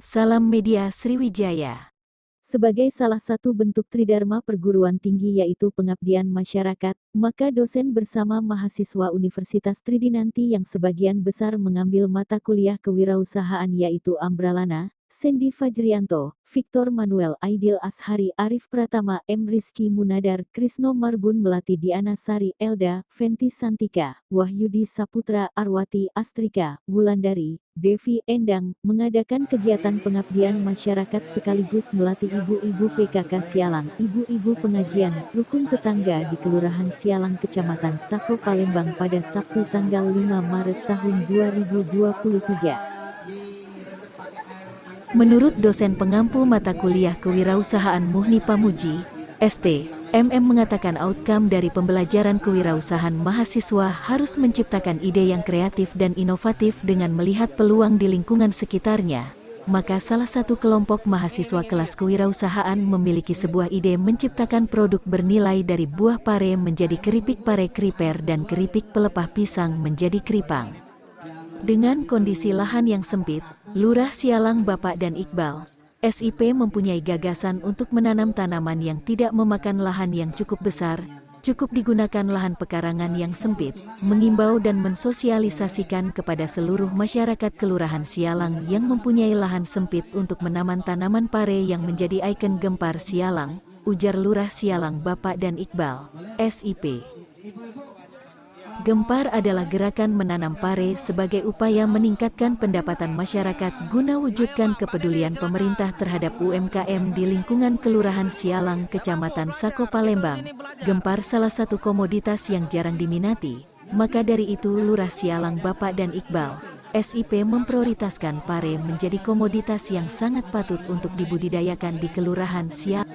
Salam Media Sriwijaya. Sebagai salah satu bentuk tridharma perguruan tinggi yaitu pengabdian masyarakat, maka dosen bersama mahasiswa Universitas Tridinanti yang sebagian besar mengambil mata kuliah kewirausahaan yaitu Ambralana, Sandy Fajrianto, Victor Manuel Aidil Ashari Arif Pratama M. Rizky Munadar, Krisno Marbun Melati Diana Sari Elda, Fenty Santika, Wahyudi Saputra Arwati Astrika, Wulandari, Devi Endang, mengadakan kegiatan pengabdian masyarakat sekaligus melatih ibu-ibu PKK Sialang, ibu-ibu pengajian, rukun tetangga di Kelurahan Sialang Kecamatan Sako Palembang pada Sabtu tanggal 5 Maret tahun 2023. Menurut dosen pengampu mata kuliah kewirausahaan Muhni Pamuji, ST, MM mengatakan outcome dari pembelajaran kewirausahaan mahasiswa harus menciptakan ide yang kreatif dan inovatif dengan melihat peluang di lingkungan sekitarnya. Maka salah satu kelompok mahasiswa kelas kewirausahaan memiliki sebuah ide menciptakan produk bernilai dari buah pare menjadi keripik pare kriper dan keripik pelepah pisang menjadi keripang. Dengan kondisi lahan yang sempit, Lurah Sialang Bapak dan Iqbal, SIP mempunyai gagasan untuk menanam tanaman yang tidak memakan lahan yang cukup besar, cukup digunakan lahan pekarangan yang sempit, mengimbau dan mensosialisasikan kepada seluruh masyarakat Kelurahan Sialang yang mempunyai lahan sempit untuk menanam tanaman pare yang menjadi ikon Gempar Sialang, ujar Lurah Sialang Bapak dan Iqbal, SIP. Gempar adalah gerakan menanam pare sebagai upaya meningkatkan pendapatan masyarakat guna wujudkan kepedulian pemerintah terhadap UMKM di lingkungan Kelurahan Sialang, Kecamatan Sako Palembang. Gempar salah satu komoditas yang jarang diminati, maka dari itu Lurah Sialang Bapak dan Iqbal, SIP memprioritaskan pare menjadi komoditas yang sangat patut untuk dibudidayakan di Kelurahan Sialang.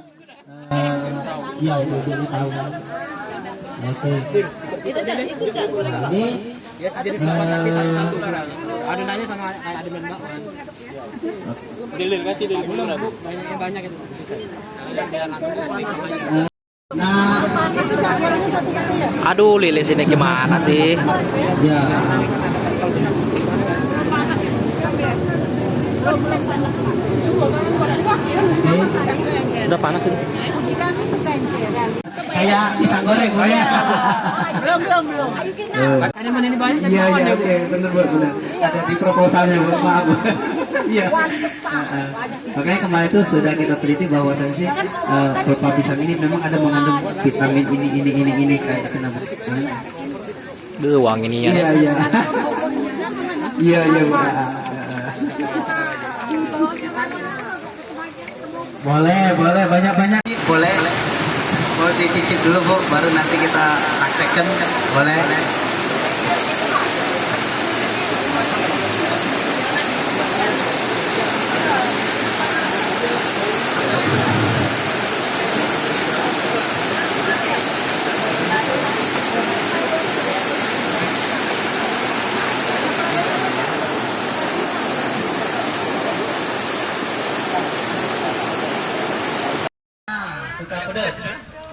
Iya, Ibu tahu. Oke. Itu enggak goreng, Pak. Ini ya sejenis tapi satu-satu barang. Adonannya sama kayak adonan bakwan. Dilir kasih dulu belum, Bu. Banyak itu. Biar langsung dimakan. nah, Itu gorengnya satu-satu ya? Aduh, lilis ini gimana sih? ya. Udah panas ini. Kayak pisang goreng, ya. Belum. Ada mana ini banyak? Iya, benar Bu, benar. Ada di proposalnya, Bu. Maaf. Iya. Makanya kemarin itu sudah kita teliti bahwa sih berupa pisang ini memang ada mengandung vitamin ini kayak kenapa? Uang ini ya. Iya. Iya, Bu. Boleh banyak-banyak. Boleh. Mau dicicip dulu Bu, baru nanti kita praktekkan. Boleh.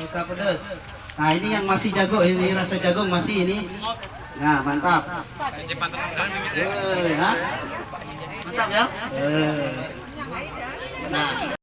Suka pedas. Nah ini yang masih jago, ini rasa jagung masih ini. Nah mantap. Ya. Mantap ya. Nah.